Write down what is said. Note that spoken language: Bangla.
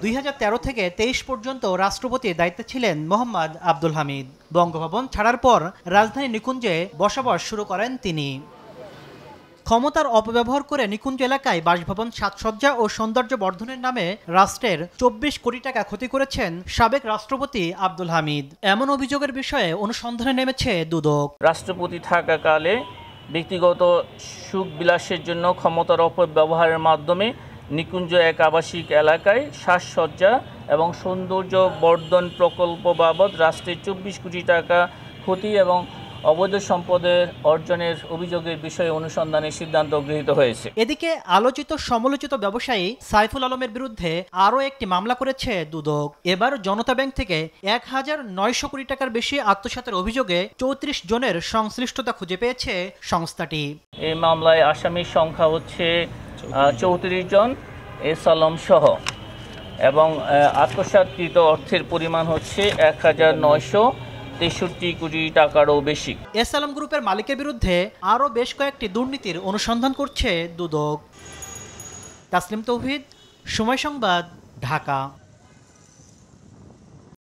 2013 থেকে 23 পর্যন্ত রাষ্ট্রপতির দায়িত্বে ছিলেন মোহাম্মদ আব্দুল হামিদ। বঙ্গভবন ছাড়ার পর রাজধানী নিকুঞ্জে বসবাস শুরু করেন তিনি। ক্ষমতার অপব্যবহার করে নিকুঞ্জ এলাকায় বাসভবন, সাজসজ্জা ও সৌন্দর্য বর্ধনের নামে রাষ্ট্রের 24 কোটি টাকা ক্ষতি করেছেন সাবেক রাষ্ট্রপতি আব্দুল হামিদ। এমন অভিযোগের বিষয়ে অনুসন্ধানে নেমেছে দুদক। রাষ্ট্রপতি থাকাকালে ব্যক্তিগত সুখ বিলাসের জন্য ক্ষমতার অপব্যবহারের মাধ্যমে নিকুঞ্জ এক আবাসিক এলাকায় সাজসজ্জা এবং সৌন্দর্য বর্ধন প্রকল্প বাবদ রাষ্ট্রের 24 কোটি টাকা ক্ষতি এবং অবৈধ সম্পদের অর্জনের অভিযোগের বিষয়ে অনুসন্ধানের সিদ্ধান্ত গৃহীত হয়েছে। এদিকে আলোচিত সমালোচিত ব্যবসায়ী সাইফুল আলমের বিরুদ্ধে আরও একটি মামলা করেছে দুদক। এবার জনতা ব্যাংক থেকে 1900 কোটি টাকার বেশি আত্মসাতের অভিযোগে 34 জনের সংশ্লিষ্টতা খুঁজে পেয়েছে সংস্থাটি। এই মামলায় আসামির সংখ্যা হচ্ছে 34 জন, এস আলম সহ, এবং আত্মসাৎকৃত অর্থের পরিমাণ হচ্ছে 1963 কোটি টাকারও বেশি। এস আলম গ্রুপের মালিকের বিরুদ্ধে আরও বেশ কয়েকটি দুর্নীতির অনুসন্ধান করছে দুদক। তাসলিম তৌহিদ, সময় সংবাদ, ঢাকা।